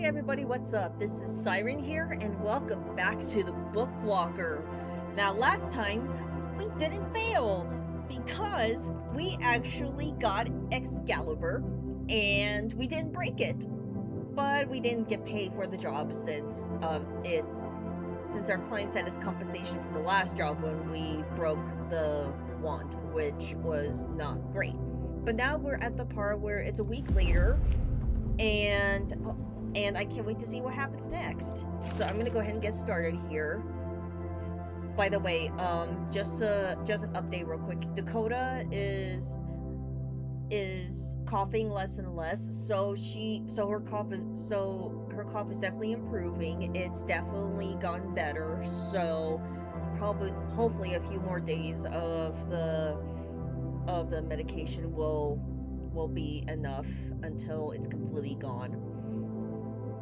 everybody, what's up? This is Siren here, and welcome back to the Bookwalker. Now, last time, we didn't fail, because we actually got Excalibur, and we didn't break it. But we didn't get paid for the job since our client sent us compensation from the last job when we broke the wand, which was not great. But now we're at the part where it's a week later, and I can't wait to see what happens next. So I'm gonna go ahead and get started here. By the way, just an update real quick. Dakota is coughing less and less, so her cough is definitely improving. It's definitely gotten better. So hopefully a few more days of the medication will be enough until it's completely gone.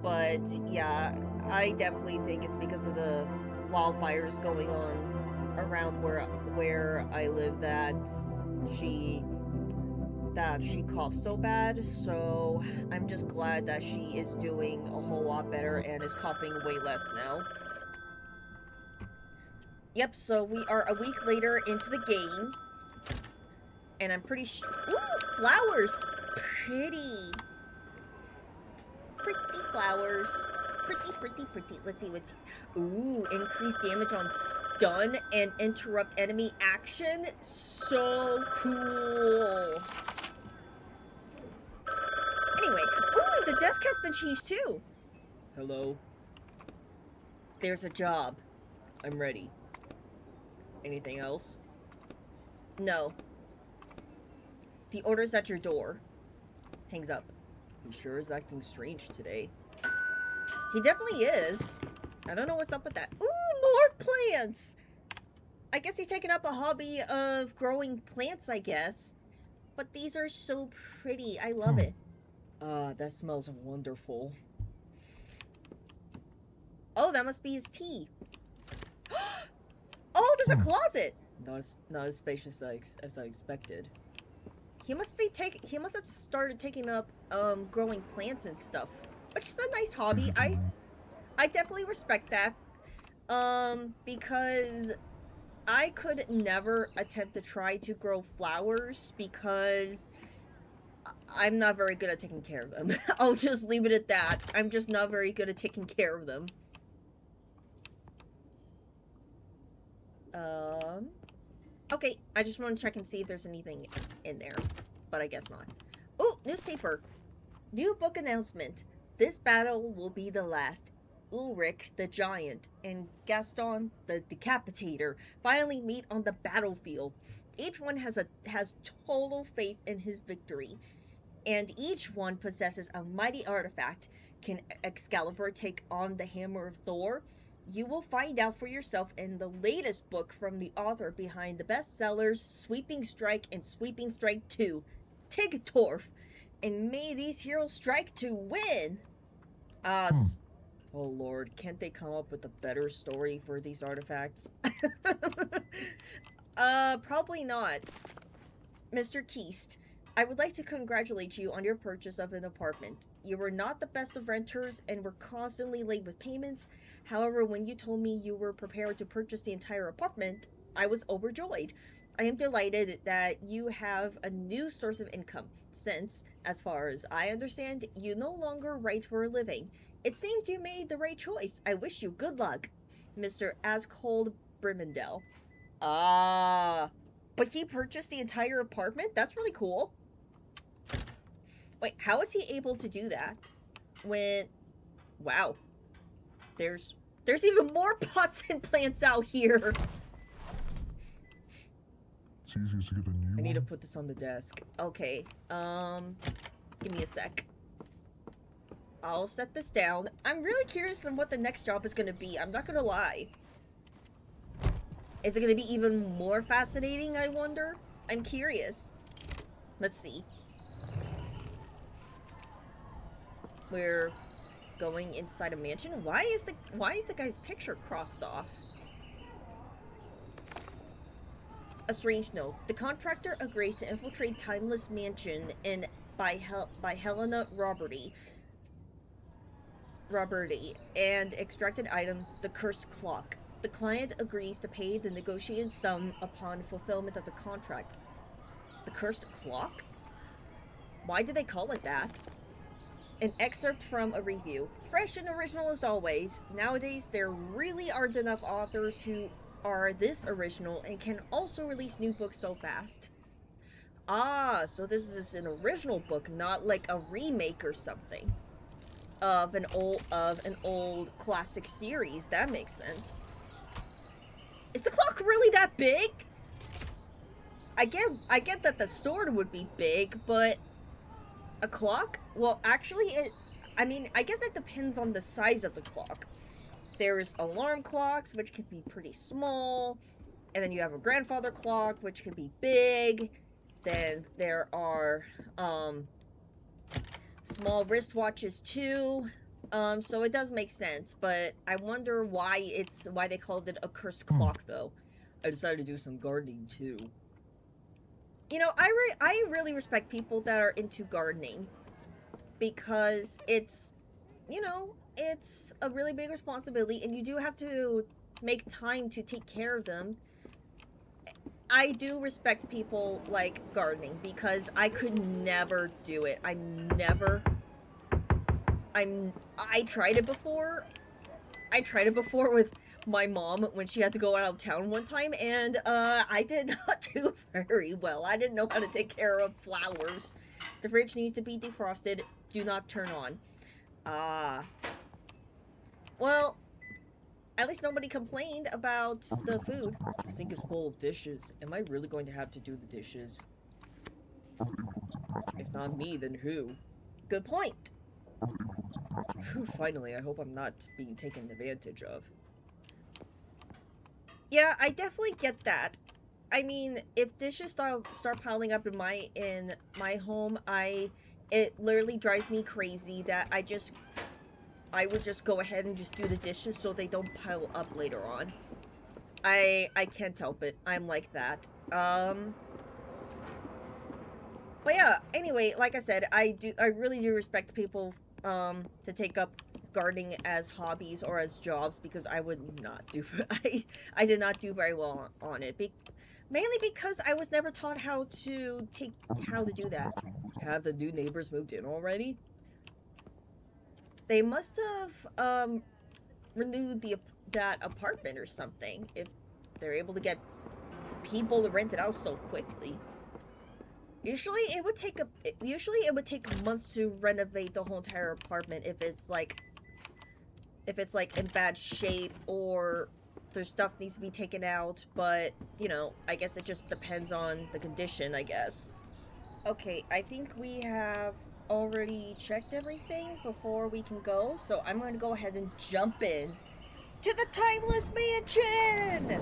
But yeah, I definitely think it's because of the wildfires going on around where I live that she coughs so bad. So I'm just glad that she is doing a whole lot better and is coughing way less now. Yep, so we are a week later into the game. And I'm pretty sure... Ooh, flowers! Pretty. Pretty flowers. Pretty. Let's see what's... Ooh, increased damage on stun and interrupt enemy action. So cool. Anyway, ooh, the desk has been changed too. Hello. There's a job. I'm ready. Anything else? No. The order's at your door. Hangs up. He sure is acting strange today. He definitely is. I don't know what's up with that. Ooh, more plants! I guess he's taken up a hobby of growing plants, I guess. But these are so pretty. I love it. That smells wonderful. Oh, that must be his tea. Oh, there's a closet! Not as spacious as I expected. He must have started taking up growing plants and stuff, which is a nice hobby. I definitely respect that. Because I could never attempt to try to grow flowers because I'm not very good at taking care of them. I'll just leave it at that. I'm just not very good at taking care of them. Okay, I just want to check and see if there's anything in there, but I guess not. Oh, newspaper. New book announcement. This battle will be the last. Ulrich the Giant and Gaston the Decapitator finally meet on the battlefield. Each one has total faith in his victory, and each one possesses a mighty artifact. Can Excalibur take on the hammer of Thor? You will find out for yourself in the latest book from the author behind the bestsellers Sweeping Strike and Sweeping Strike 2, Tigtorf. And may these heroes strike to win! Oh lord, can't they come up with a better story for these artifacts? Probably not. Mr. Keast, I would like to congratulate you on your purchase of an apartment. You were not the best of renters and were constantly late with payments. However, when you told me you were prepared to purchase the entire apartment, I was overjoyed. I am delighted that you have a new source of income, since, as far as I understand, you no longer write for a living. It seems you made the right choice. I wish you good luck. Mr. Ascold Brimendell. But he purchased the entire apartment? That's really cool. Wait, how is he able to do that? Wow. There's even more pots and plants out here. It's easier to get a new I need to one. put this on the desk. Okay, give me a sec. I'll set this down. I'm really curious on what the next job is gonna be. I'm not gonna lie. Is it gonna be even more fascinating, I wonder? I'm curious. Let's see. We're going inside a mansion. Why is the guy's picture crossed off? A strange note. The contractor agrees to infiltrate Timeless Mansion by Helena Roberty. robbery and extracted item, the cursed clock. The client agrees to pay the negotiated sum upon fulfillment of the contract. The cursed clock? Why did they call it that? An excerpt from a review. Fresh and original as always. Nowadays, there really aren't enough authors who are this original and can also release new books so fast. Ah, so this is an original book, not like a remake or something of an old classic series. That makes sense. Is the clock really that big? I get that the sword would be big, but a clock? Well, actually, I guess it depends on the size of the clock. There's alarm clocks, which can be pretty small, and then you have a grandfather clock, which can be big. Then there are, small wristwatches too. So it does make sense, but I wonder why they called it a cursed clock, though. I decided to do some gardening too. You know, I really respect people that are into gardening, because it's, you know, it's a really big responsibility, and you do have to make time to take care of them. I do respect people like gardening, because I could never do it. I tried it before. I tried it before with my mom when she had to go out of town one time, and I did not do very well. I didn't know how to take care of flowers. The fridge needs to be defrosted. Do not turn on. Well, at least nobody complained about the food. The sink is full of dishes. Am I really going to have to do the dishes? If not me, then who? Good point. Whew, finally, I hope I'm not being taken advantage of. Yeah, I definitely get that. I mean, if dishes start piling up in my home, it literally drives me crazy that I would just go ahead and just do the dishes so they don't pile up later on. I can't help it. I'm like that. But yeah, anyway, like I said, I really do respect people to take up gardening as hobbies or as jobs, because I would not do I did not do very well on it. Mainly because I was never taught how to do that. Have the new neighbors moved in already? They must have renewed that apartment or something, if they're able to get people to rent it out so quickly. Usually it would take months to renovate the whole entire apartment if it's like in bad shape or their stuff needs to be taken out, but you know, I guess it just depends on the condition, I guess. Okay, I think we have already checked everything before we can go, so I'm going to go ahead and jump in to the Timeless Mansion!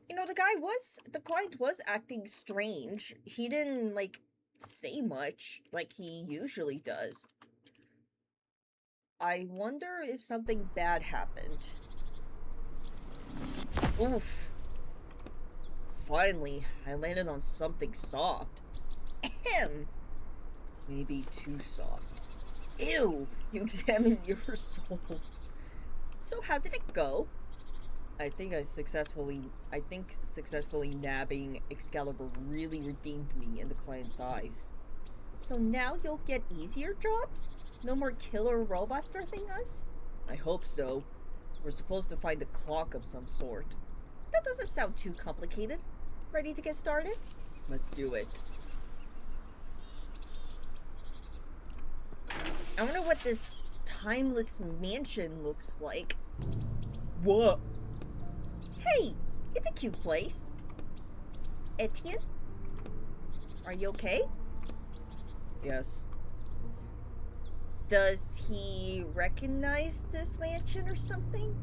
You know, the client was acting strange. He didn't, like, say much like he usually does. I wonder if something bad happened. Oof. Finally, I landed on something soft. Ahem. Maybe too soft. Ew! You examined your souls. So how did it go? I think successfully nabbing Excalibur really redeemed me in the client's eyes. So now you'll get easier jobs? No more killer robots threatening us? I hope so. We're supposed to find a clock of some sort. That doesn't sound too complicated. Ready to get started? Let's do it. I wonder what this timeless mansion looks like. What? Hey, it's a cute place. Etienne? Are you okay? Yes. Does he recognize this mansion or something?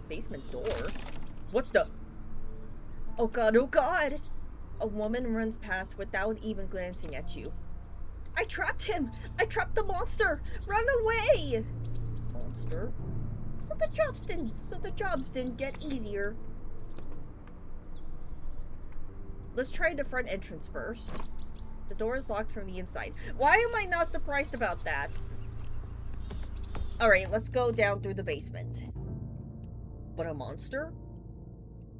Basement door? What the? Oh god, oh god! A woman runs past without even glancing at you. I trapped him! I trapped the monster! Run away! Monster? So the jobs didn't get easier. let's try the front entrance first. The door is locked from the inside. Why am I not surprised about that? Alright, let's go down through the basement. But a monster?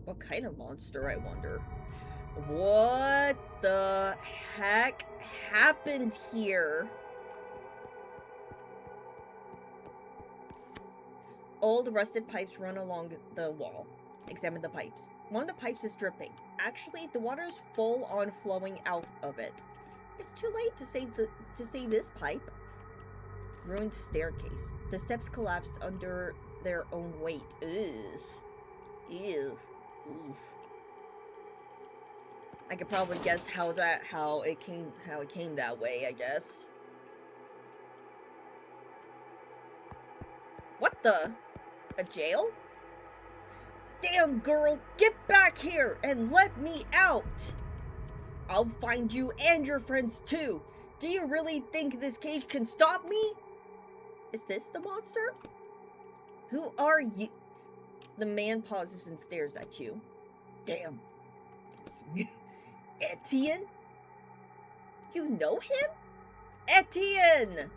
What kind of monster, I wonder? What the heck happened here? Old rusted pipes run along the wall. Examine the pipes. One of the pipes is dripping. Actually, the water is full on flowing out of it. It's too late to save this pipe. Ruined staircase. The steps collapsed under their own weight. Ugh. Ew. Oof. I could probably guess how it came that way, I guess. What the? A jail? Damn, girl, get back here and let me out! I'll find you and your friends too. Do you really think this cage can stop me? Is this the monster? Who are you? The man pauses and stares at you. Damn. It's me. Etienne? You know him? Etienne!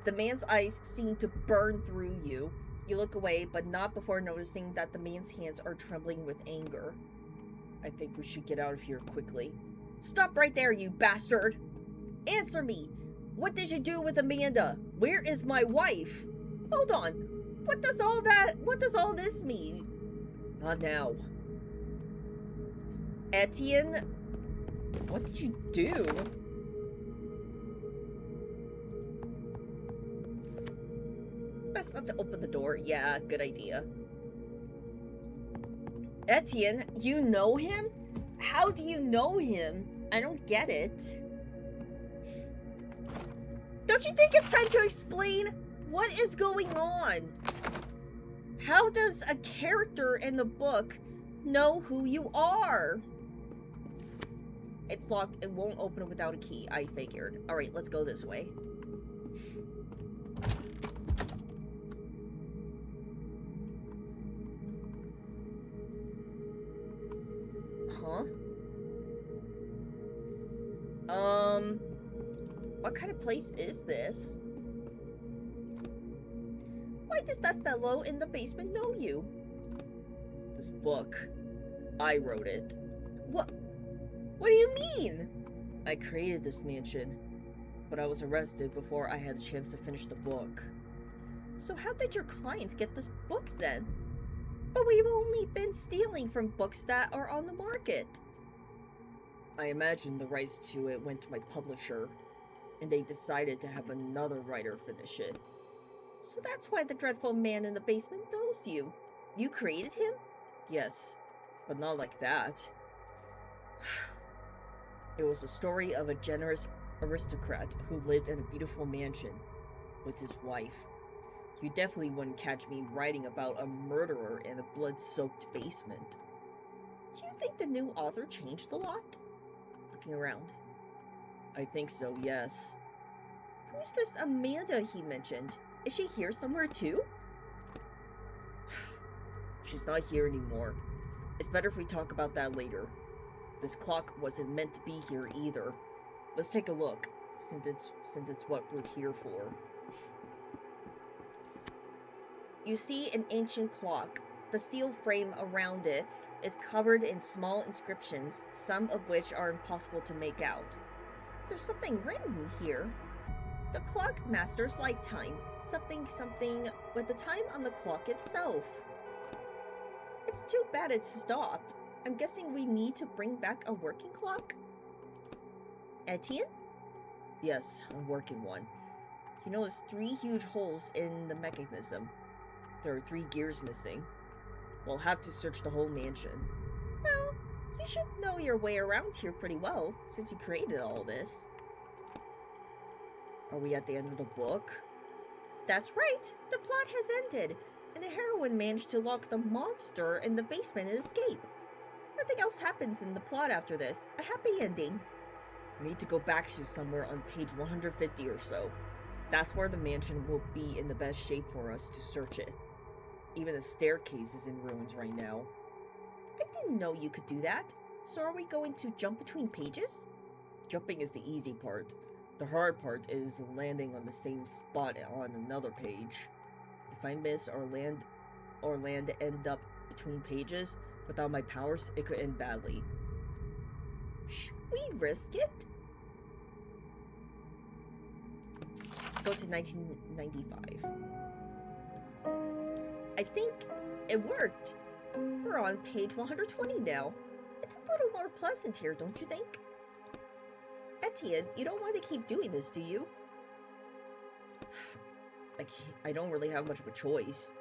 The man's eyes seem to burn through you. You look away, but not before noticing that the man's hands are trembling with anger. I think we should get out of here quickly. Stop right there, you bastard! Answer me! What did you do with Amanda? Where is my wife? Hold on. What does all this mean? Not now. Etienne, what did you do? Best not to open the door. Yeah, good idea. Etienne, you know him? How do you know him? I don't get it. Don't you think it's time to explain what is going on? How does a character in the book know who you are? It's locked. It won't open without a key, I figured. Alright, let's go this way. Huh? What kind of place is this? Why does that fellow in the basement know you? This book. I wrote it. What do you mean? I created this mansion, but I was arrested before I had a chance to finish the book. So how did your clients get this book then? But we've only been stealing from books that are on the market. I imagine the rights to it went to my publisher, and they decided to have another writer finish it. So that's why the dreadful man in the basement knows you. You created him? Yes, but not like that. It was a story of a generous aristocrat who lived in a beautiful mansion with his wife. You definitely wouldn't catch me writing about a murderer in a blood-soaked basement. Do you think the new author changed a lot? Looking around. I think so, yes. Who's this Amanda he mentioned? Is she here somewhere too? She's not here anymore. It's better if we talk about that later. This clock wasn't meant to be here either. Let's take a look, since it's what we're here for. You see an ancient clock. The steel frame around it is covered in small inscriptions, some of which are impossible to make out. There's something written here. The clock master's lifetime. Something with the time on the clock itself. It's too bad it stopped. I'm guessing we need to bring back a working clock? Etienne? Yes, a working one. You notice 3 huge holes in the mechanism. There are 3 gears missing. We'll have to search the whole mansion. Well, you should know your way around here pretty well, since you created all this. Are we at the end of the book? That's right! The plot has ended, and the heroine managed to lock the monster in the basement and escape. Nothing else happens in the plot after this. A happy ending. We need to go back to somewhere on page 150 or so. That's where the mansion will be in the best shape for us to search it. Even the staircase is in ruins right now. I didn't know you could do that. So are we going to jump between pages? Jumping is the easy part. The hard part is landing on the same spot on another page. If I miss or land end up between pages without my powers, it could end badly. Should we risk it? Go to 1995. I think it worked. We're on page 120 now. It's a little more pleasant here, don't you think? Etienne, you don't want to keep doing this, do you? I don't really have much of a choice.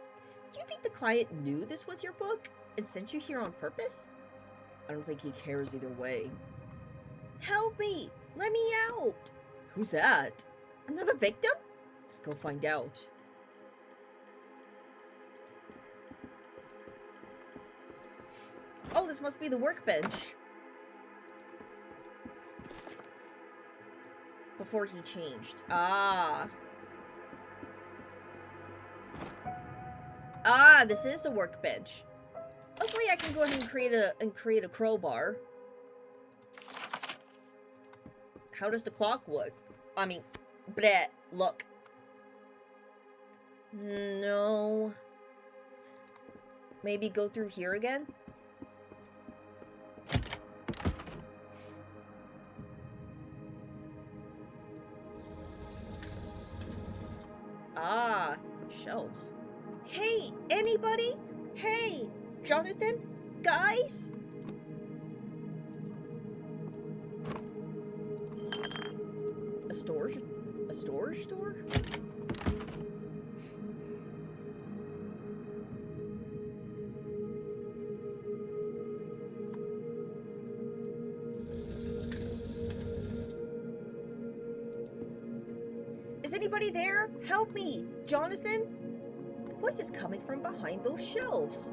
Do you think the client knew this was your book and sent you here on purpose? I don't think he cares either way. Help me! Let me out! Who's that? Another victim? Let's go find out. Oh, this must be the workbench. Before he changed. Ah, this is the workbench. Hopefully I can go ahead and create a crowbar. How does the clock look? I mean, bleh, look. No. Maybe go through here again? Ah, shelves. Hey, anybody? Hey, Jonathan? Guys? A storage door? Is anybody there? Help me! Jonathan? The voice is coming from behind those shelves.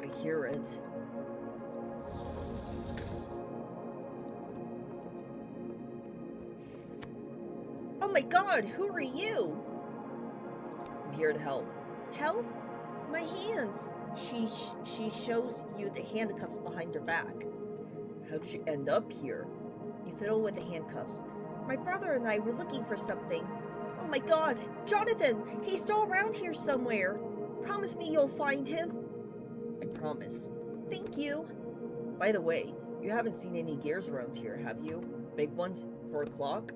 I hear it. Oh my god, who are you? I'm here to help. Help? My hands. She shows you the handcuffs behind her back. How did you end up here? You fiddle with the handcuffs. My brother and I were looking for something. Oh my god, Jonathan! He's still around here somewhere. Promise me you'll find him. I promise. Thank you. By the way, you haven't seen any gears around here, have you? Big ones? For a clock?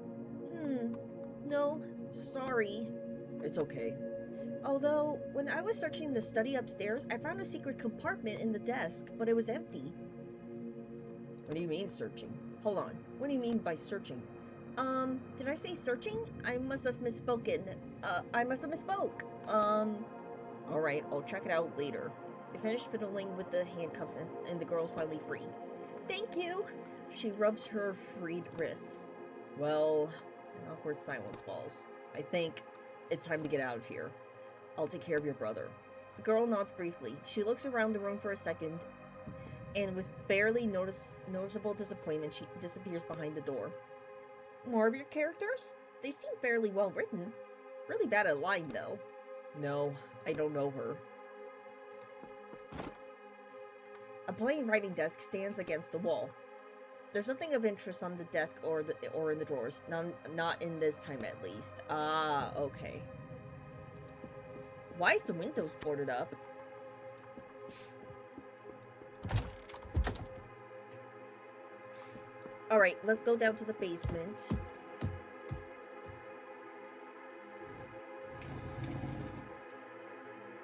No, sorry. It's okay. Although, when I was searching the study upstairs, I found a secret compartment in the desk, but it was empty. What do you mean searching? Hold on. What do you mean by searching? Did I say searching? I must have misspoken. I must have misspoke. Alright, I'll check it out later. I finished fiddling with the handcuffs and the girl's finally free. Thank you! She rubs her freed wrists. Well, an awkward silence falls. I think it's time to get out of here. I'll take care of your brother. The girl nods briefly. She looks around the room for a second, and with barely noticeable disappointment, she disappears behind the door. More of your characters? They seem fairly well written. Really bad at lying, though. No, I don't know her. A plain writing desk stands against the wall. There's nothing of interest on the desk or in the drawers. Not in this time, at least. Ah, okay. Why is the windows boarded up? Alright, let's go down to the basement.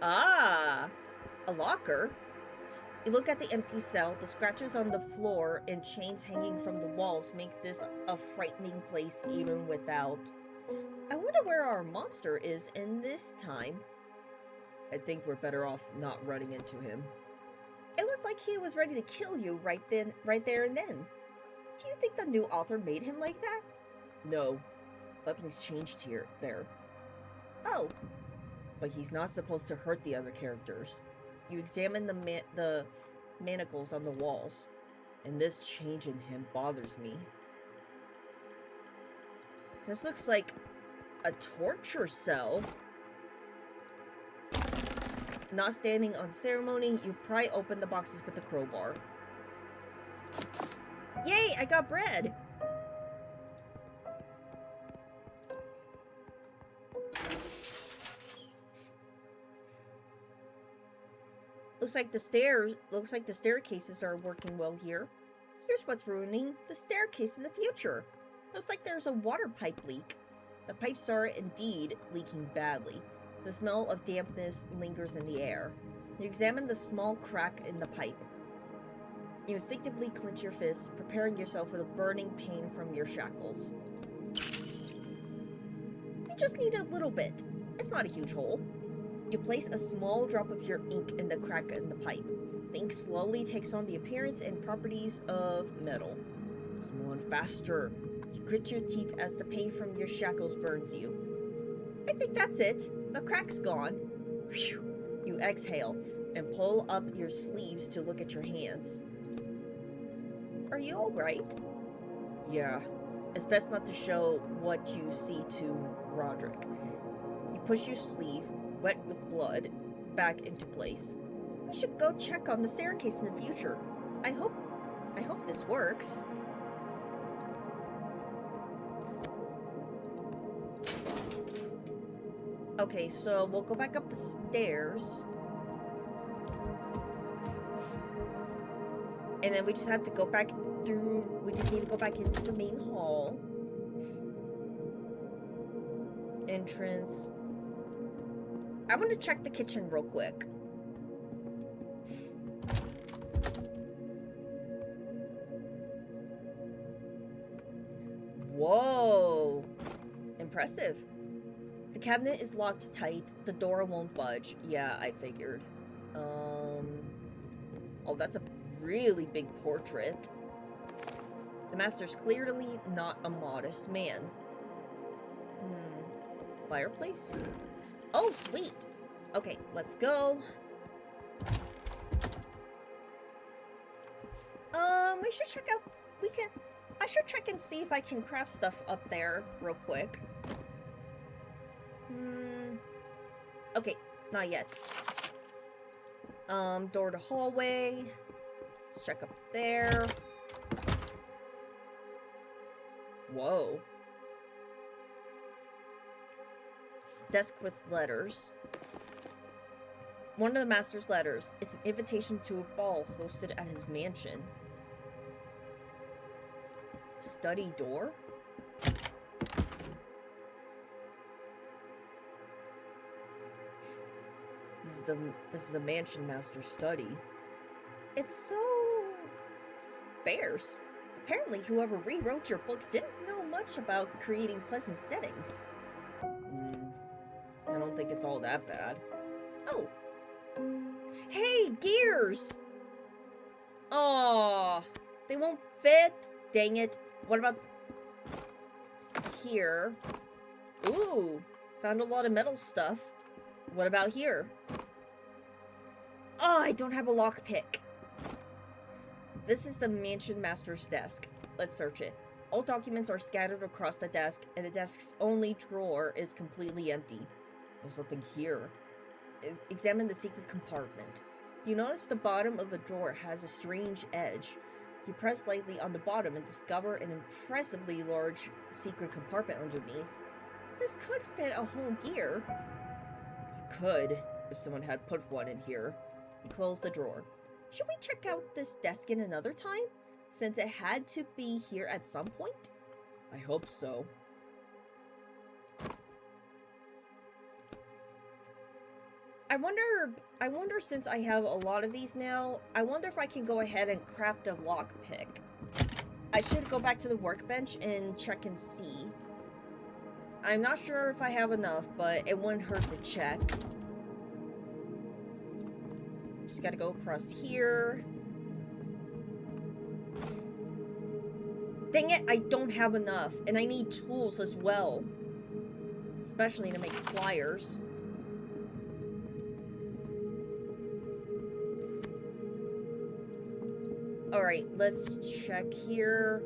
Ah! A locker? You look at the empty cell. The scratches on the floor and chains hanging from the walls make this a frightening place even without. I wonder where our monster is in this time. I think we're better off not running into him. It looked like he was ready to kill you right there and then. Do you think the new author made him like that? No. Nothing's changed there. Oh. But he's not supposed to hurt the other characters. You examine the manacles on the walls, and this change in him bothers me. This looks like a torture cell. Not standing on ceremony, you pry open the boxes with the crowbar. Yay, I got bread! Looks like the staircases are working well here. Here's what's ruining the staircase in the future. Looks like there's a water pipe leak. The pipes are indeed leaking badly. The smell of dampness lingers in the air. You examine the small crack in the pipe. You instinctively clench your fists, preparing yourself for the burning pain from your shackles. You just need a little bit. It's not a huge hole. You place a small drop of your ink in the crack in the pipe. The ink slowly takes on the appearance and properties of metal. Come on, faster. You grit your teeth as the pain from your shackles burns you. I think that's it. The crack's gone. Whew. You exhale and pull up your sleeves to look at your hands. Are you alright? Yeah. It's best not to show what you see to Roedrick. You push your sleeve, wet with blood, back into place. We should go check on the staircase in the future. I hope this works. Okay, so we'll go back up the stairs. And then we just have to go back through, we just need to go back into the main hall. Entrance. I want to check the kitchen real quick. Whoa. Impressive. The cabinet is locked tight. The door won't budge. Yeah, I figured. Oh, that's a really big portrait. The master's clearly not a modest man. Fireplace? Oh, sweet. Okay, let's go. We should check out, I should check and see if I can craft stuff up there real quick. Okay, not yet. Door to hallway. Let's check up there. Whoa. Desk with letters. One of the master's letters. It's an invitation to a ball hosted at his mansion. Study door? This is the mansion master's study. It's so sparse. Apparently, whoever rewrote your book didn't know much about creating pleasant settings. I don't think it's all that bad. Oh. Hey, gears! Aw, they won't fit. Dang it. What about here? Ooh, found a lot of metal stuff. What about here? Oh, I don't have a lockpick. This is the mansion master's desk. Let's search it. All documents are scattered across the desk, and the desk's only drawer is completely empty. There's nothing here. Examine the secret compartment. You notice the bottom of the drawer has a strange edge. You press lightly on the bottom and discover an impressively large secret compartment underneath. This could fit a whole gear. It could, if someone had put one in here. You close the drawer. Should we check out this desk in another time? Since it had to be here at some point? I hope so. I wonder since I have a lot of these now, I wonder if I can go ahead and craft a lockpick. I should go back to the workbench and check and see. I'm not sure if I have enough, but it wouldn't hurt to check. Just gotta go across here. Dang it, I don't have enough, and I need tools as well. Especially to make pliers. Alright, let's check here.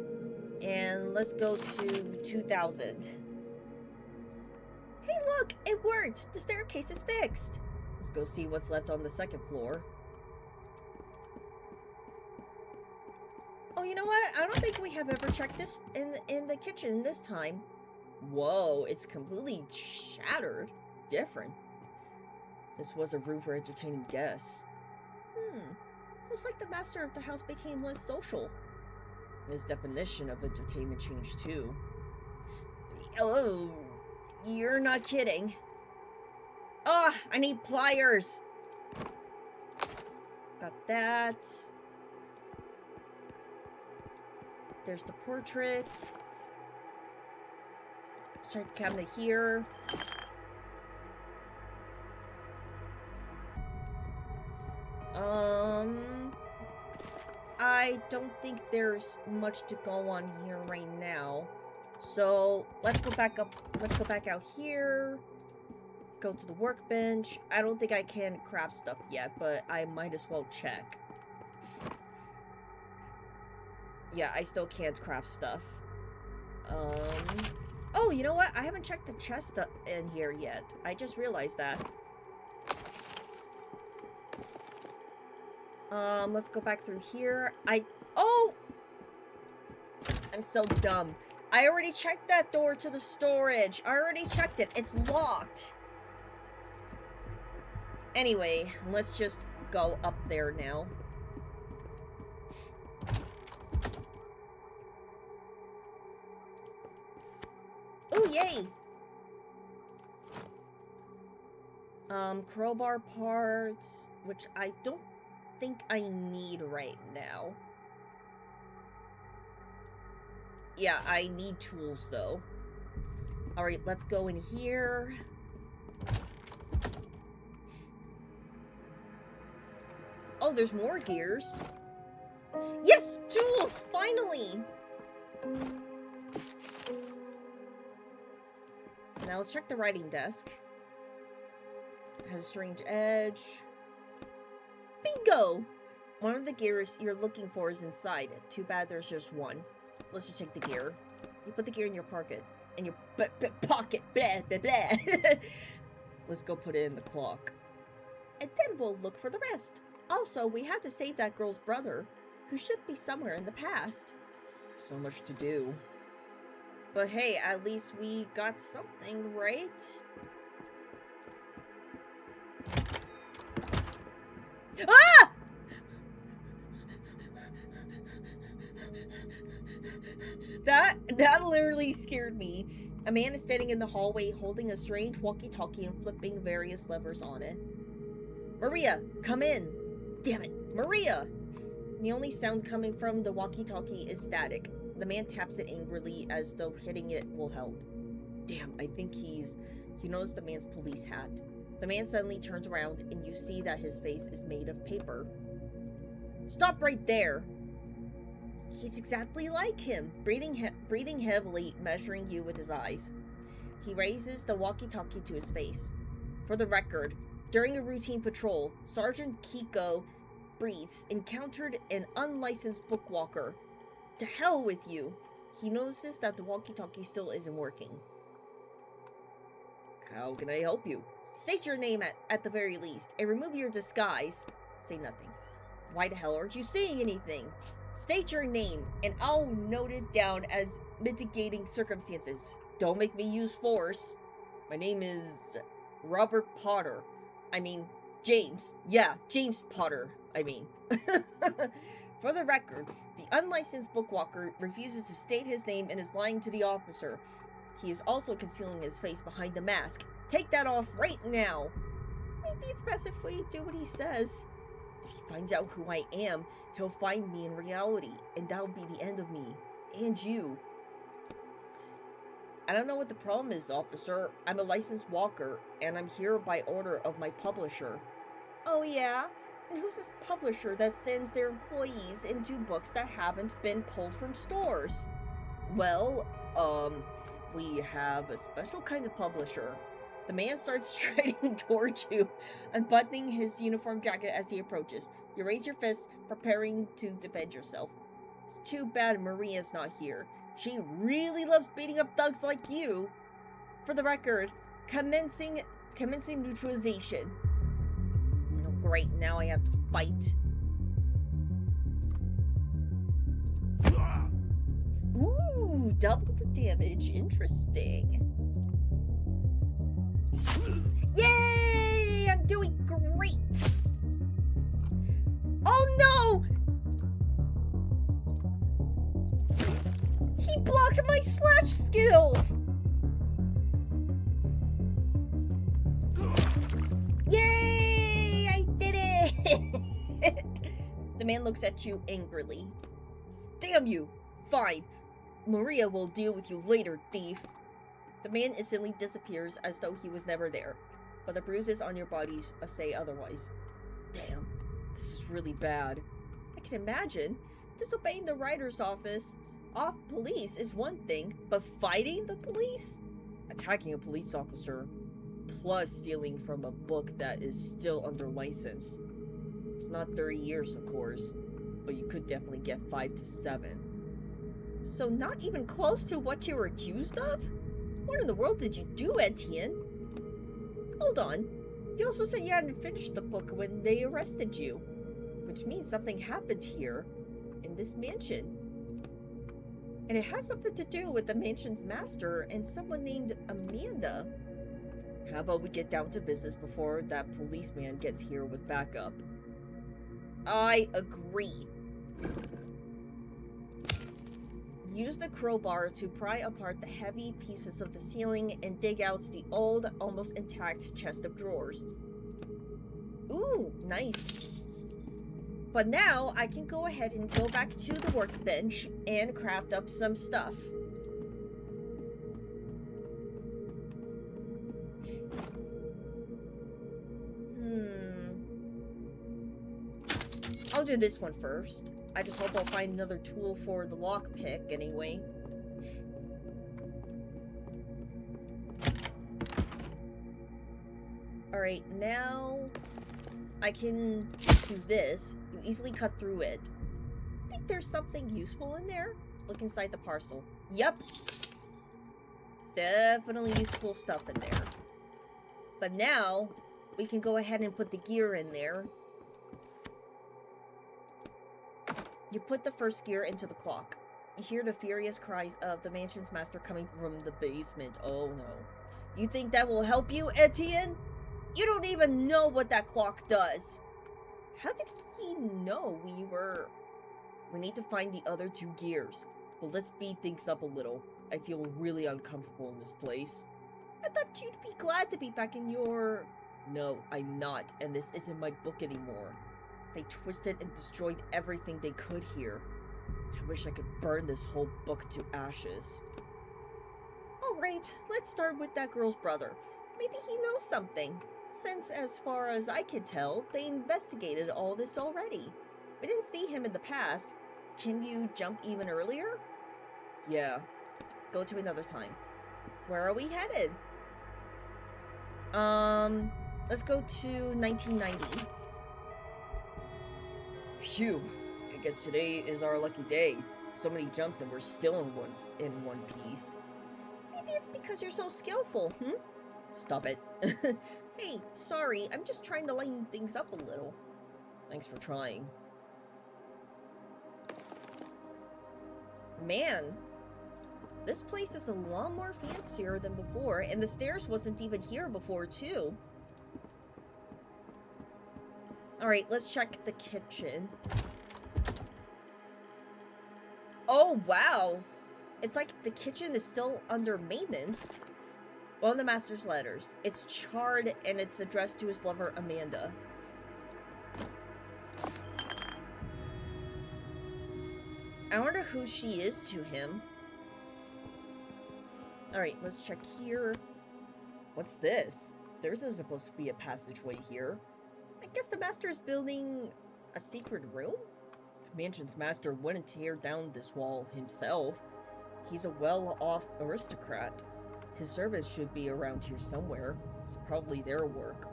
And let's go to 2000. Hey look, it worked! The staircase is fixed! Let's go see what's left on the second floor. Oh you know what? I don't think we have ever checked this in the kitchen this time. Whoa, it's completely shattered. Different. This was a room for entertaining guests. Looks like the master of the house became less social. His definition of entertainment changed too. Oh, you're not kidding. Ah, I need pliers. Got that. There's the portrait. Let's check the cabinet here. I don't think there's much to go on here right now. So let's go back up. Let's go back out here. Go to the workbench. I don't think I can craft stuff yet, but I might as well check. Yeah, I still can't craft stuff. Oh, you know what? I haven't checked the chest in here yet. I just realized that. Let's go back through here. Oh! I'm so dumb. I already checked that door to the storage. I already checked it. It's locked. Anyway, let's just go up there now. Oh, yay! Crowbar parts, which I don't think I need right now. Yeah, I need tools though. Alright, let's go in here. Oh, there's more gears. Yes! Tools! Finally! Now let's check the writing desk. It has a strange edge. Bingo! One of the gears you're looking for is inside. Too bad there's just one. Let's just take the gear. You put the gear in your pocket. In your pocket. Blah, blah, blah. Let's go put it in the clock. And then we'll look for the rest. Also, we have to save that girl's brother, who should be somewhere in the past. So much to do. But hey, at least we got something, right? Ah! That literally scared me. A man is standing in the hallway holding a strange walkie-talkie and flipping various levers on it. Maria, come in. Damn it, Maria! The only sound coming from the walkie-talkie is static. The man taps it angrily as though hitting it will help. Damn, I think he knows the man's police hat. The man suddenly turns around and you see that his face is made of paper. Stop right there! He's exactly like him, breathing heavily, measuring you with his eyes. He raises the walkie-talkie to his face. For the record, during a routine patrol, Sergeant Kiko Breeds encountered an unlicensed bookwalker. To hell with you! He notices that the walkie-talkie still isn't working. How can I help you? State your name at the very least, and remove your disguise. Say nothing. Why the hell aren't you saying anything? State your name, and I'll note it down as mitigating circumstances. Don't make me use force. My name is Robert Potter. I mean, James. Yeah, James Potter, I mean. For the record, the unlicensed bookwalker refuses to state his name and is lying to the officer. He is also concealing his face behind the mask. Take that off right now. Maybe it's best if we do what he says. If he finds out who I am, he'll find me in reality, and that'll be the end of me. And you. I don't know what the problem is, officer. I'm a licensed walker, and I'm here by order of my publisher. Oh yeah? And who's this publisher that sends their employees into books that haven't been pulled from stores? Well, we have a special kind of publisher. The man starts striding towards you, unbuttoning his uniform jacket as he approaches. You raise your fist, preparing to defend yourself. It's too bad Maria's not here. She really loves beating up thugs like you. For the record, commencing neutralization. Oh, great, now I have to fight. Ooh, double the damage. Interesting. Yay! I'm doing great! Oh no! He blocked my slash skill! Yay! I did it! The man looks at you angrily. Damn you! Fine. Maria will deal with you later, thief. The man instantly disappears as though he was never there, but the bruises on your body say otherwise. Damn, this is really bad. I can imagine. Disobeying the writer's office off police is one thing, but fighting the police? Attacking a police officer, plus stealing from a book that is still under license. It's not 30 years, of course, but you could definitely get 5 to 7. So not even close to what you were accused of? What in the world did you do, Etienne? Hold on. You also said you hadn't finished the book when they arrested you, which means something happened here, in this mansion. And it has something to do with the mansion's master and someone named Amanda. How about we get down to business before that policeman gets here with backup? I agree. Use the crowbar to pry apart the heavy pieces of the ceiling and dig out the old, almost intact chest of drawers. Ooh, nice. But now I can go ahead and go back to the workbench and craft up some stuff. I'll do this one first. I just hope I'll find another tool for the lockpick anyway. Alright, now I can do this. You easily cut through it. I think there's something useful in there. Look inside the parcel. Yep. Definitely useful stuff in there. But now we can go ahead and put the gear in there. You put the first gear into the clock. You hear the furious cries of the mansion's master coming from the basement. Oh no. You think that will help you, Etienne? You don't even know what that clock does. How did he know we were... We need to find the other 2 gears. But let's speed things up a little. I feel really uncomfortable in this place. I thought you'd be glad to be back in your... No, I'm not, and this isn't my book anymore. They twisted and destroyed everything they could here. I wish I could burn this whole book to ashes. Alright, let's start with that girl's brother. Maybe he knows something. Since, as far as I can tell, they investigated all this already. We didn't see him in the past. Can you jump even earlier? Yeah. Go to another time. Where are we headed? Let's go to 1990. Phew. I guess today is our lucky day. So many jumps and we're still in one piece. Maybe it's because you're so skillful, Stop it. Hey, sorry, I'm just trying to lighten things up a little. Thanks for trying. Man, this place is a lot more fancier than before, and the stairs wasn't even here before, too. Alright, let's check the kitchen. Oh, wow! It's like the kitchen is still under maintenance. One of the master's letters. It's charred and it's addressed to his lover, Amanda. I wonder who she is to him. Alright, let's check here. What's this? There isn't supposed to be a passageway here. I guess the master is building a secret room? The mansion's master wouldn't tear down this wall himself. He's a well-off aristocrat. His servants should be around here somewhere. It's probably their work.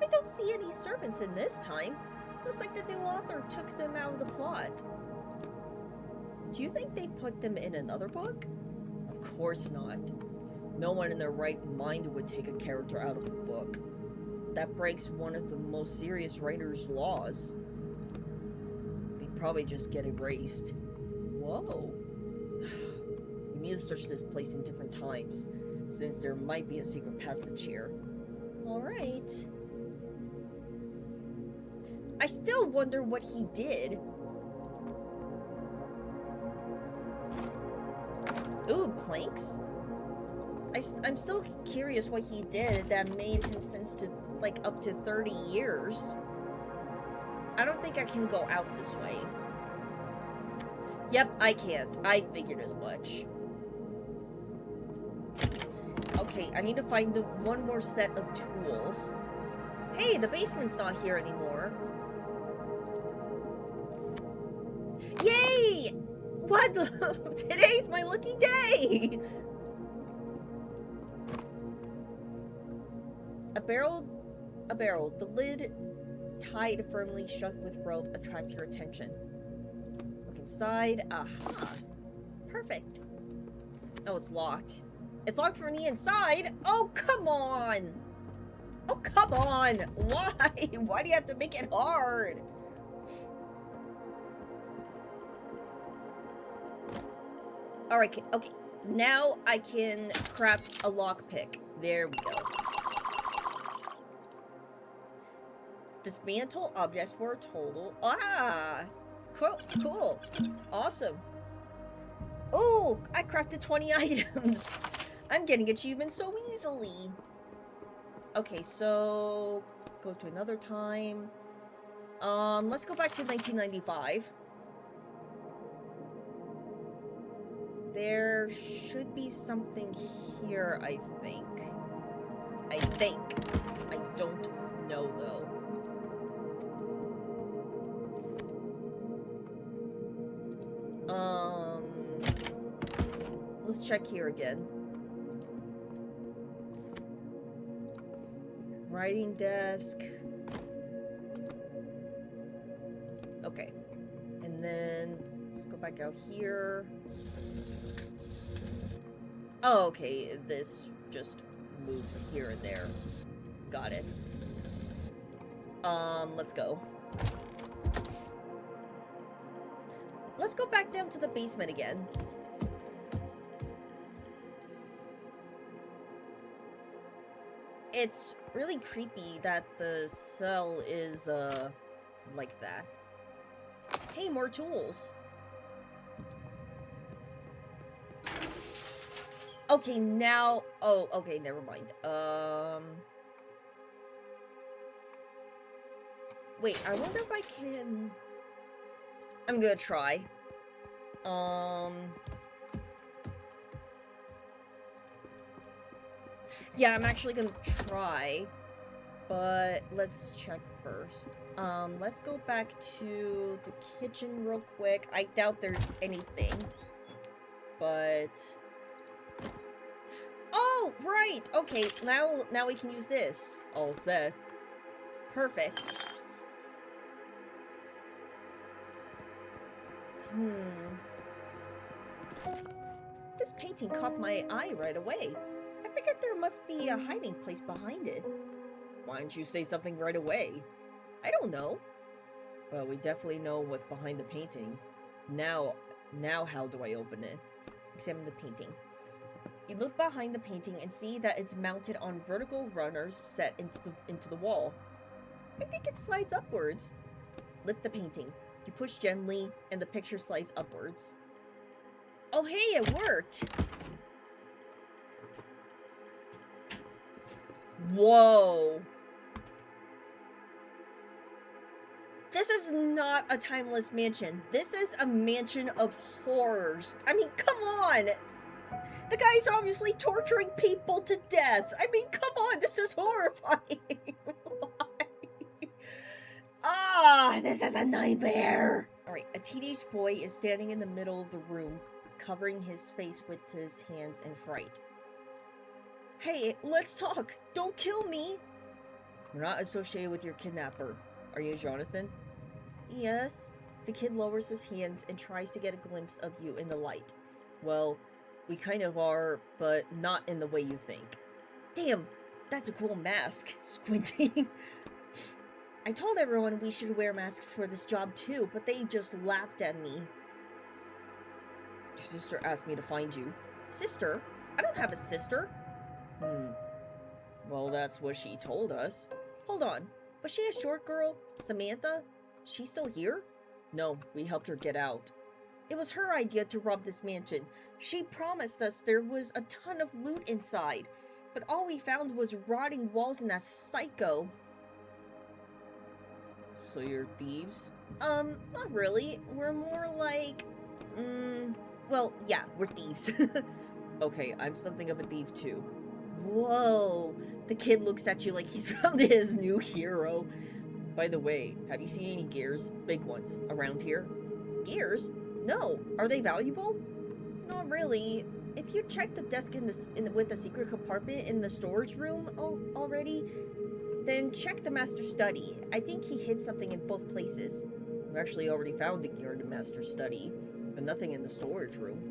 I don't see any servants in this time. Looks like the new author took them out of the plot. Do you think they put them in another book? Of course not. No one in their right mind would take a character out of a book. That breaks one of the most serious writer's laws. They'd probably just get erased. Whoa. We need to search this place in different times, since there might be a secret passage here. Alright. I still wonder what he did. Ooh, planks? I'm still curious what he did that made him sense to, like, up to 30 years. I don't think I can go out this way. Yep, I can't. I figured as much. Okay, I need to find the one more set of tools. Hey, the basement's not here anymore. Yay! What the? Today's my lucky day! A barrel. The lid, tied firmly shut with rope, attracts your attention. Look inside. Aha! Perfect. Oh, it's locked. It's locked from the inside? Oh, come on! Oh, come on! Why? Why do you have to make it hard? Alright, okay. Now I can craft a lockpick. There we go. Dismantle objects for a total. Ah! Cool. Awesome. Oh, I crafted 20 items. I'm getting achievements so easily. Okay, so go to another time. Let's go back to 1995. There should be something here, I think. I don't know, though. Let's check here again. Writing desk. Okay. And then let's go back out here. Oh, okay. This just moves here and there. Got it. Let's go. Let's go back down to the basement again. It's really creepy that the cell is, like that. Hey, more tools. Okay, now... Oh, okay, never mind. Wait, I wonder if I can... I'm gonna try. Yeah, I'm actually gonna try, but let's check first. Let's go back to the kitchen real quick. I doubt there's anything, but... Oh, right! Okay, now we can use this. All set. Perfect. This painting caught my eye right away. I figured there must be a hiding place behind it. Why didn't you say something right away? I don't know. Well, we definitely know what's behind the painting. Now how do I open it? Examine the painting. You look behind the painting and see that it's mounted on vertical runners set into the wall. I think it slides upwards. Lift the painting. You push gently, and the picture slides upwards. Oh, hey, it worked! Whoa! This is not a timeless mansion. This is a mansion of horrors. I mean, come on! The guy's obviously torturing people to death. I mean, come on, this is horrifying. Ah, this is a nightmare. Alright, a teenage boy is standing in the middle of the room, covering his face with his hands in fright. Hey, let's talk. Don't kill me. We're not associated with your kidnapper. Are you Jonathan? Yes. The kid lowers his hands and tries to get a glimpse of you in the light. Well, we kind of are, but not in the way you think. Damn, that's a cool mask. Squinting. I told everyone we should wear masks for this job too, but they just laughed at me. Your sister asked me to find you. Sister? I don't have a sister. Well, that's what she told us. Hold on. Was she a short girl? Samantha? She's still here? No, we helped her get out. It was her idea to rob this mansion. She promised us there was a ton of loot inside, but all we found was rotting walls and that psycho. So you're thieves? Not really. We're more like, well, yeah, we're thieves. Okay, I'm something of a thief too. Whoa. The kid looks at you like he's found his new hero. By the way, have you seen any gears, big ones, around here? Gears? No. Are they valuable? Not really. If you check the desk with the secret compartment in the storage room already, then check the master study. I think he hid something in both places. We actually already found the gear in the master study, but nothing in the storage room.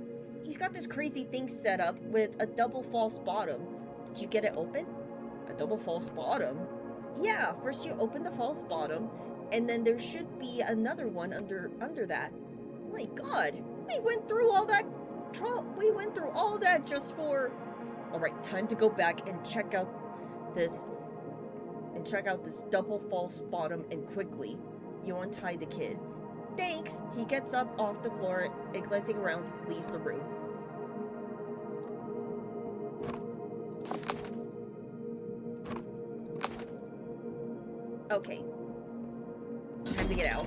He's got this crazy thing set up with a double false bottom. Did you get it open? A double false bottom? Yeah, first you open the false bottom, and then there should be another one under that. My god, we went through all that just for... Alright, time to go back and check out this double false bottom, and quickly. You untie the kid. Thanks! He gets up off the floor and, glancing around, leaves the room. Okay. Time to get out.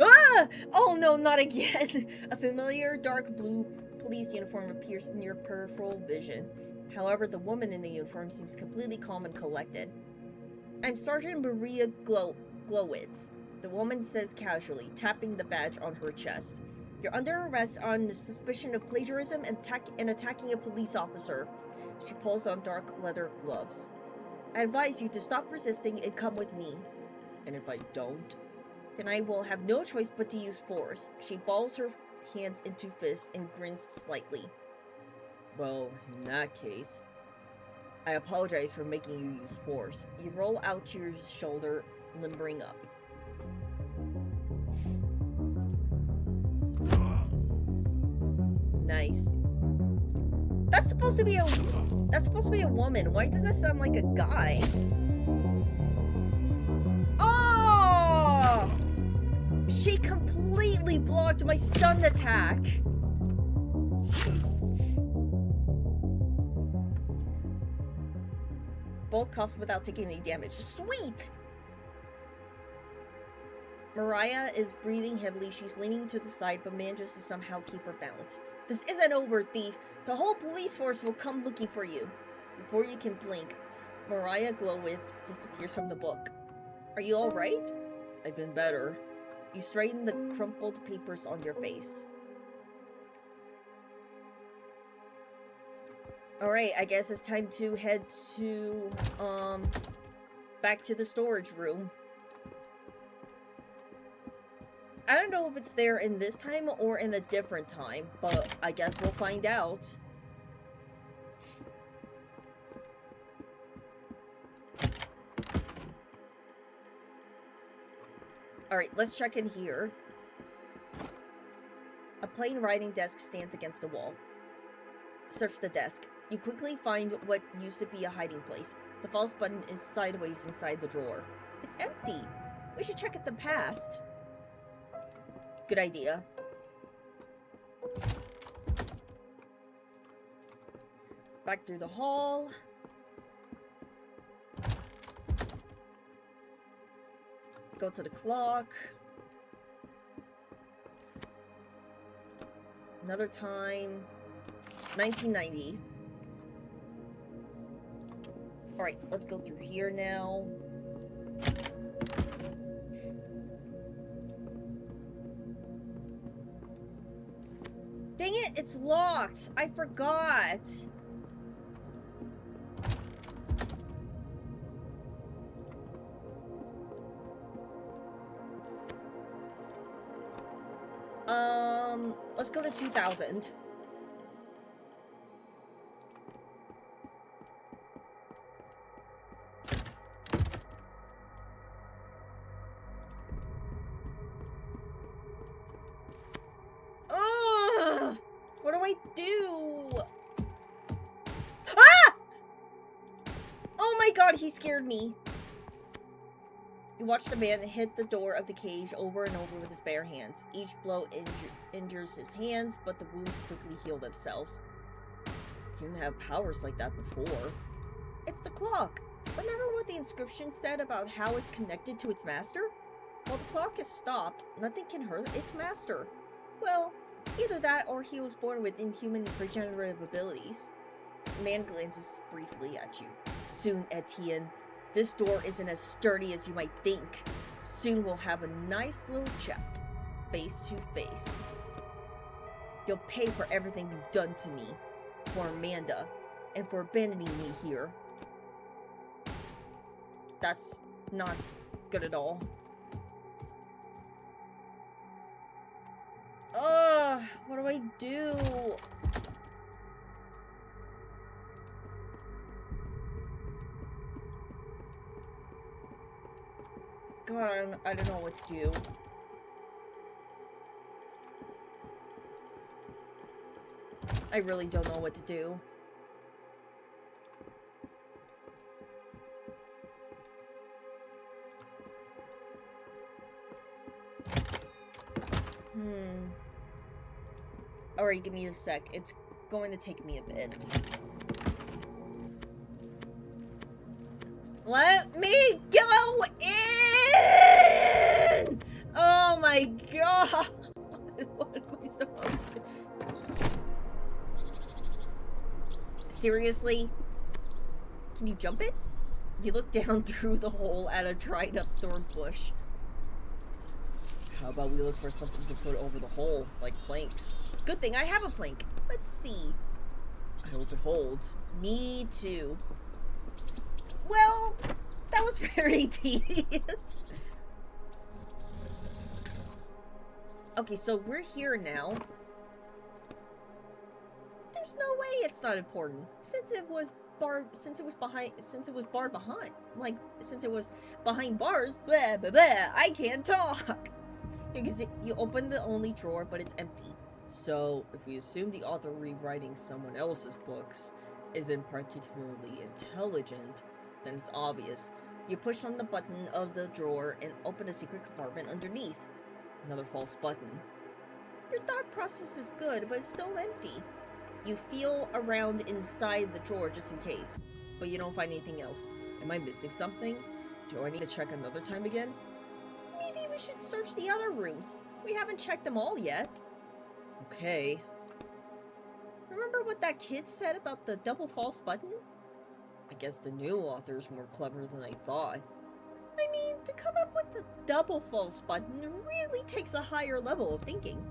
Ah! Oh no, not again! A familiar dark blue police uniform appears in your peripheral vision. However, the woman in the uniform seems completely calm and collected. I'm Sergeant Maria Glowitz. The woman says casually, tapping the badge on her chest. You're under arrest on suspicion of plagiarism and attacking a police officer. She pulls on dark leather gloves. I advise you to stop resisting and come with me. And if I don't? Then I will have no choice but to use force. She balls her hands into fists and grins slightly. Well, in that case, I apologize for making you use force. You roll out your shoulder, limbering up. Nice. That's supposed to be a woman. Why does it sound like a guy? Oh! She completely blocked my stun attack. Both cuffed without taking any damage. Sweet! Mariah is breathing heavily. She's leaning to the side, but manages to somehow keep her balance. This isn't over, thief. The whole police force will come looking for you. Before you can blink, Mariah Glowitz disappears from the book. Are you alright? I've been better. You straighten the crumpled papers on your face. Alright, I guess it's time to head to, back to the storage room. I don't know if it's there in this time or in a different time, but I guess we'll find out. Alright, let's check in here. A plain writing desk stands against a wall. Search the desk. You quickly find what used to be a hiding place. The false button is sideways inside the drawer. It's empty. We should check at the past. Good idea. Back through the hall. Go to the clock. Another time. 1990. Alright, let's go through here now. Dang it, it's locked! I forgot! Let's go to 2000. do? Ah! Oh my god, he scared me. You watch the man hit the door of the cage over and over with his bare hands. Each blow injures his hands, but the wounds quickly heal themselves. He didn't have powers like that before. It's the clock. Remember what the inscription said about how it's connected to its master? While the clock is stopped, nothing can hurt its master. Well, either that or he was born with inhuman regenerative abilities. The man glances briefly at you. Soon, Etienne. This door isn't as sturdy as you might think. Soon we'll have a nice little chat, face to face. You'll pay for everything you've done to me, for Amanda, and for abandoning me here. That's not good at all. Ugh, what do I do? God, I don't know what to do. I really don't know what to do. Alright, give me a sec. It's going to take me a bit. Let me go in! Oh my god! What am I supposed to... Seriously? Can you jump it? You look down through the hole at a dried up thorn bush. How about we look for something to put over the hole, like planks? Good thing I have a plank. Let's see. I hope it holds. Me too. Well, that was very tedious. Okay, so we're here now. There's no way it's not important, since it was barred behind bars. Blah blah blah. I can't talk. Because you open the only drawer, but it's empty. So, if we assume the author rewriting someone else's books isn't particularly intelligent, then it's obvious. You push on the button of the drawer and open a secret compartment underneath. Another false button. Your thought process is good, but it's still empty. You feel around inside the drawer just in case, but you don't find anything else. Am I missing something? Do I need to check another time again? Maybe we should search the other rooms. We haven't checked them all yet. Okay. Remember what that kid said about the double false button? I guess the new author's more clever than I thought. I mean, to come up with the double false button really takes a higher level of thinking.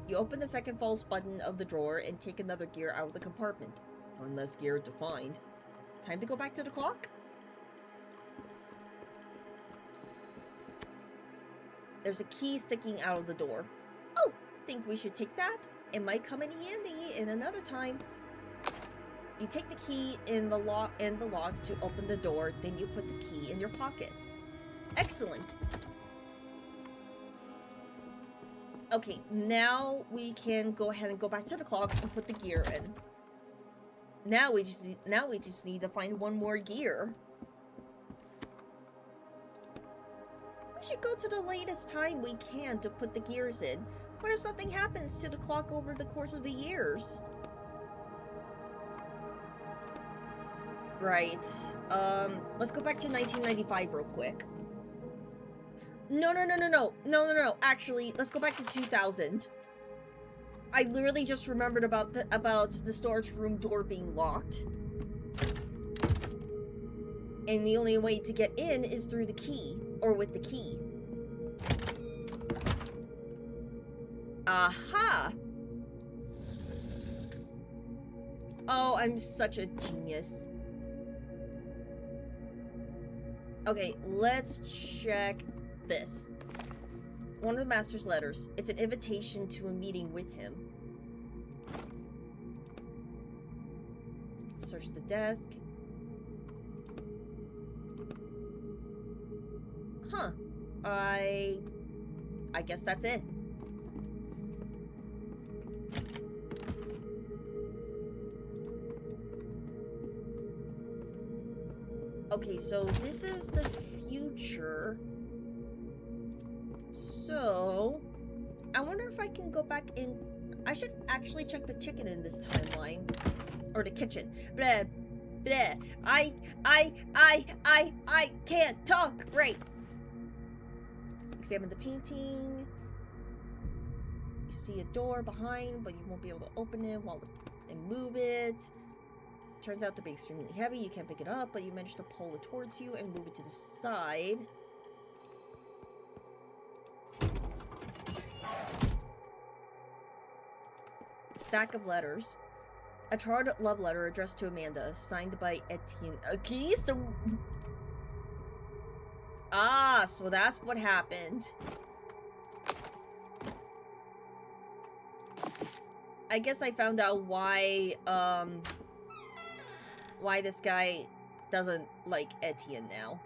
You open the second false button of the drawer and take another gear out of the compartment. One less gear to find. Time to go back to the clock? There's a key sticking out of the door. Oh, think we should take that? It might come in handy in another time. You take the key in the lock to open the door, then you put the key in your pocket. Excellent. Okay, now we can go ahead and go back to the clock and put the gear in. Now we just need to find one more gear. We should go to the latest time we can to put the gears in. What if something happens to the clock over the course of the years? Right. Let's go back to 1995 real quick. No. Actually, let's go back to 2000. I literally just remembered about the storage room door being locked. And the only way to get in is through the key, or with the key. Aha! Oh, I'm such a genius. Okay, let's check this. One of the master's letters. It's an invitation to a meeting with him. Search the desk. Huh. I guess that's it. Okay, so this is the future. So, I wonder if I can go back in. I should actually check the chicken in this timeline. Or the kitchen. Blah, blah. I can't talk. Great. Examine the painting. You see a door behind, but you won't be able to open it and move it. Turns out to be extremely heavy. You can't pick it up, but you manage to pull it towards you and move it to the side. Stack of letters. A charred love letter addressed to Amanda, signed by Etienne. Keys to... Ah, so that's what happened. I guess I found out why this guy doesn't like Etienne now.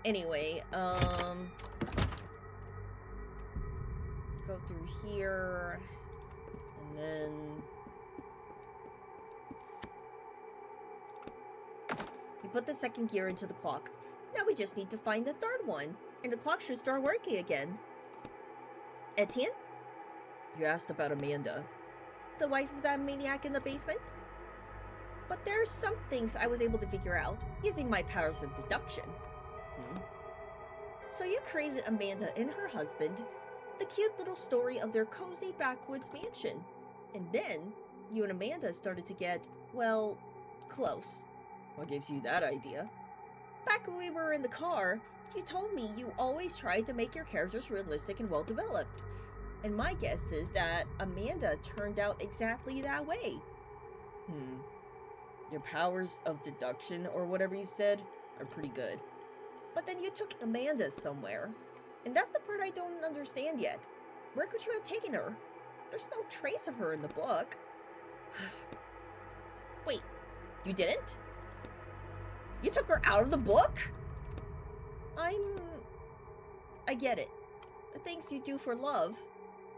Anyway, go through here, and then we put the second gear into the clock. Now we just need to find the third one, and the clock should start working again. Etienne? You asked about Amanda. The wife of that maniac in the basement? But there's some things I was able to figure out using my powers of deduction. So you created Amanda and her husband, the cute little story of their cozy backwoods mansion. And then, you and Amanda started to get, well, close. What gives you that idea? Back when we were in the car, you told me you always tried to make your characters realistic and well-developed. And my guess is that Amanda turned out exactly that way. Your powers of deduction, or whatever you said, are pretty good. But then you took Amanda somewhere. And that's the part I don't understand yet. Where could you have taken her? There's no trace of her in the book. Wait, you didn't? You took her out of the book? I get it. The things you do for love.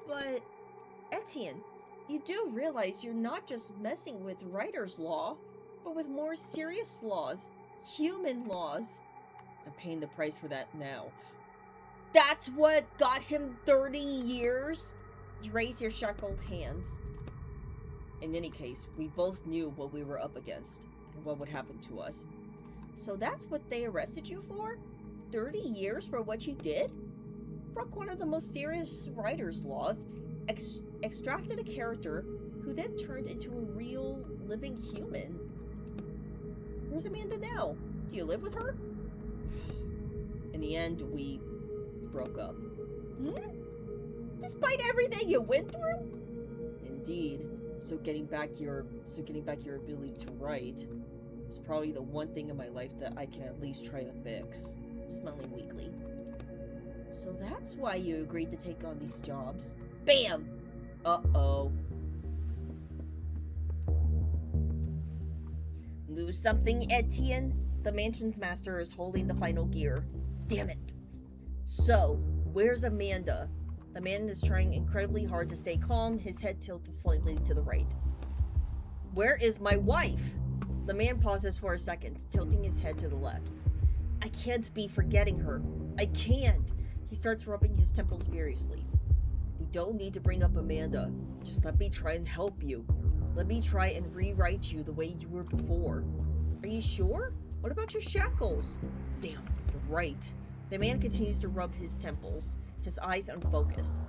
But, Etienne, you do realize you're not just messing with writer's law, but with more serious laws. Human laws. I'm paying the price for that now. That's what got him 30 years? You raise your shackled hands. In any case, we both knew what we were up against, and what would happen to us. So that's what they arrested you for? 30 years for what you did? Broke one of the most serious writer's laws, extracted a character who then turned into a real, living human. Where's Amanda now? Do you live with her? In the end, we broke up. Despite everything you went through? Indeed. So getting back your ability to write is probably the one thing in my life that I can at least try to fix. Smelling weakly. So that's why you agreed to take on these jobs. Bam! Uh-oh. Lose something, Etienne? The mansion's master is holding the final gear. Damn it. So, where's Amanda? The man is trying incredibly hard to stay calm, his head tilted slightly to the right. Where is my wife? The man pauses for a second, tilting his head to the left. I can't be forgetting her. I can't. He starts rubbing his temples furiously. We don't need to bring up Amanda. Just let me try and help you. Let me try and rewrite you the way you were before. Are you sure? What about your shackles? Damn, you're right. The man continues to rub his temples, his eyes unfocused.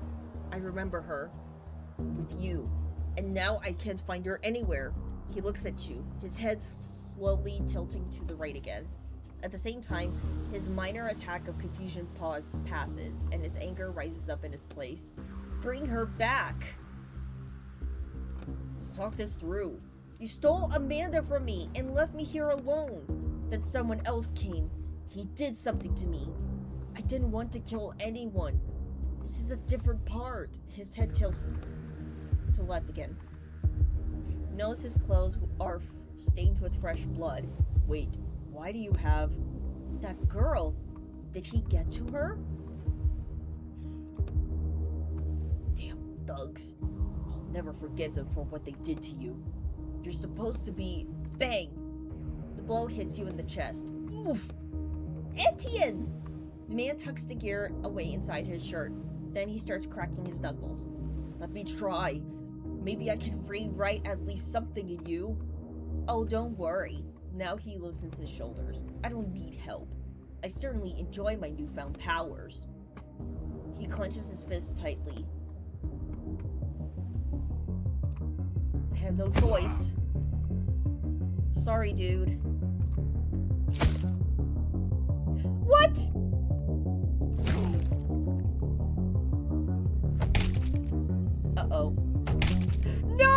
I remember her. With you. And now I can't find her anywhere. He looks at you, his head slowly tilting to the right again. At the same time, his minor attack of confusion passes, and his anger rises up in its place. Bring her back! Let's talk this through. You stole Amanda from me and left me here alone. Then someone else came. He did something to me. I didn't want to kill anyone. This is a different part. His head tilts to the left again. Notice his clothes are stained with fresh blood. Wait, why do you have... That girl? Did he get to her? Damn thugs. I'll never forgive them for what they did to you. You're supposed to be... Bang! blow hits you in the chest. Oof! Etienne! The man tucks the gear away inside his shirt. Then he starts cracking his knuckles. Let me try. Maybe I can rewrite at least something in you. Oh, don't worry. Now he loosens his shoulders. I don't need help. I certainly enjoy my newfound powers. He clenches his fists tightly. I have no choice. Sorry, dude. What? Uh-oh. No!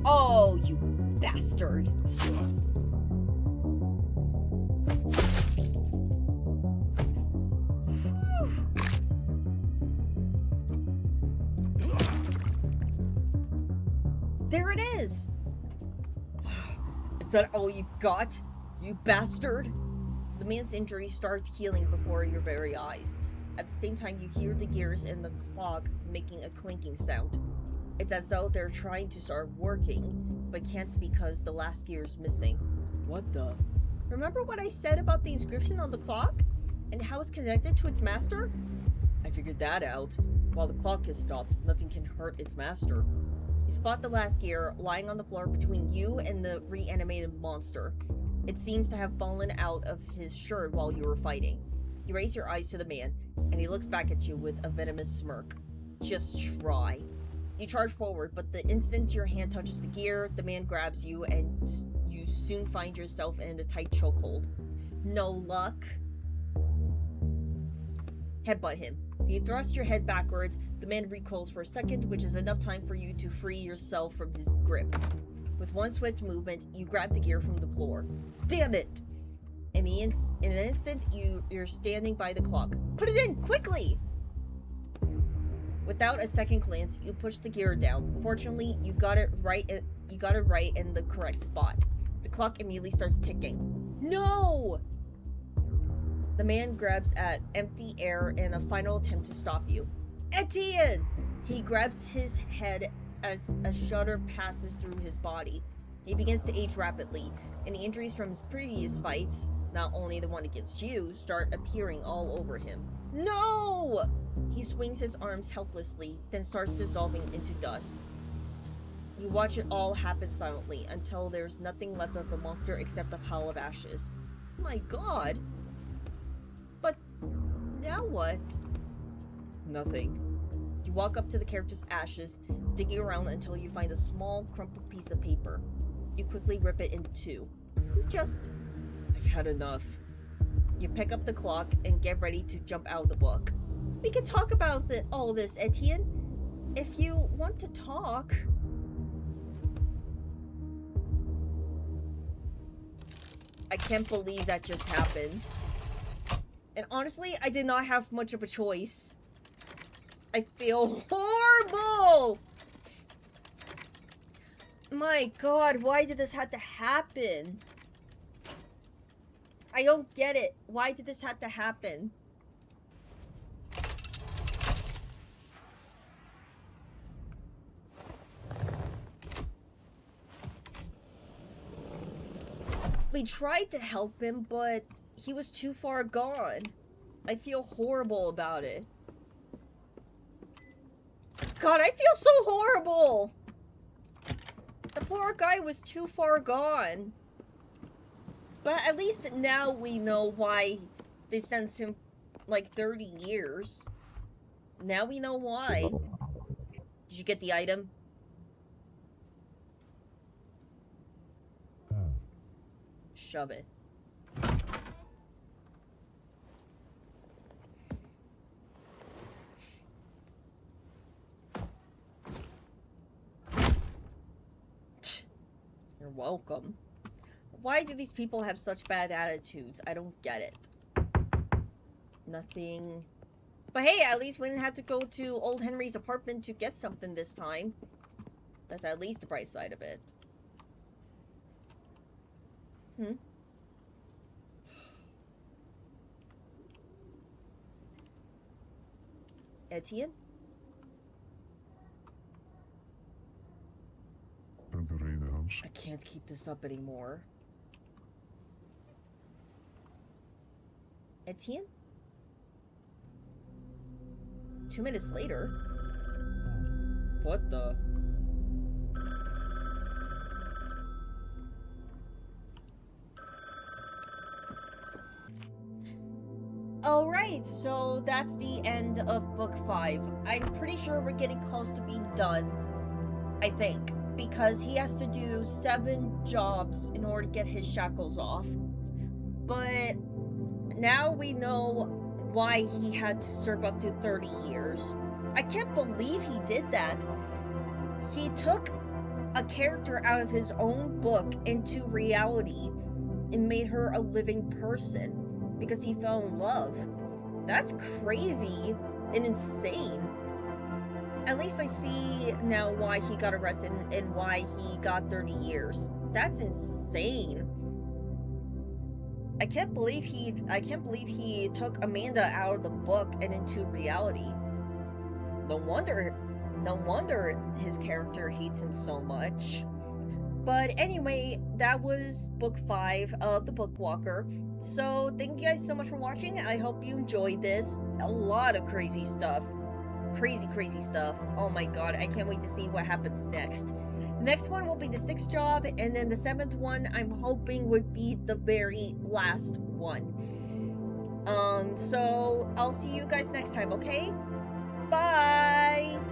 Oh, you bastard. There it is! Is that all you got, you bastard? The man's injury starts healing before your very eyes. At the same time, you hear the gears in the clock making a clinking sound. It's as though they're trying to start working, but can't because the last gear is missing. What the? Remember what I said about the inscription on the clock? And how it's connected to its master? I figured that out. While the clock is stopped, nothing can hurt its master. You spot the last gear lying on the floor between you and the reanimated monster. It seems to have fallen out of his shirt while you were fighting. You raise your eyes to the man, and he looks back at you with a venomous smirk. Just try. You charge forward, but the instant your hand touches the gear, the man grabs you, and you soon find yourself in a tight chokehold. No luck. Headbutt him. You thrust your head backwards. The man recoils for a second, which is enough time for you to free yourself from his grip. With one swift movement, you grab the gear from the floor. Damn it! In an instant, you're standing by the clock. Put it in, quickly! Without a second glance, you push the gear down. Fortunately, you got it right in the correct spot. The clock immediately starts ticking. No! The man grabs at empty air in a final attempt to stop you. Etienne! He grabs his head as a shudder passes through his body. He begins to age rapidly, and the injuries from his previous fights, not only the one against you, start appearing all over him. No! He swings his arms helplessly, then starts dissolving into dust. You watch it all happen silently until there's nothing left of the monster except a pile of ashes. My god! But now what? Nothing. You walk up to the character's ashes, digging around until you find a small, crumpled piece of paper. You quickly rip it in two. I've had enough. You pick up the clock and get ready to jump out of the book. We can talk about all this, Etienne. If you want to talk. I can't believe that just happened. And honestly, I did not have much of a choice. I feel horrible! My god, why did this have to happen? I don't get it. Why did this have to happen? We tried to help him, but he was too far gone. I feel horrible about it. God, I feel so horrible! The poor guy was too far gone. But at least now we know why they sentenced him like 30 years. Now we know why. Did you get the item? Shove it. You're welcome. Why do these people have such bad attitudes? I don't get it. Nothing. But hey, at least we didn't have to go to old Henry's apartment to get something this time. That's at least the bright side of it. Etienne? Ben de reden, Hans. I can't keep this up anymore. Etienne? 2 minutes later. What the? Alright, so that's the end of book 5. I'm pretty sure we're getting close to being done. I think. Because he has to do 7 jobs in order to get his shackles off. But now we know why he had to serve up to 30 years. I can't believe he did that. He took a character out of his own book into reality and made her a living person because he fell in love. That's crazy and insane. At least I see now why he got arrested and why he got 30 years. That's insane. I can't believe he took Amanda out of the book and into reality. No wonder his character hates him so much. But anyway, that was book 5 of the Bookwalker. So thank you guys so much for watching. I hope you enjoyed this. A lot of crazy stuff. Crazy stuff. Oh my god, I can't wait to see what happens next. The next one will be the 6th job, and then the 7th one I'm hoping would be the very last one. So I'll see you guys next time, okay? Bye!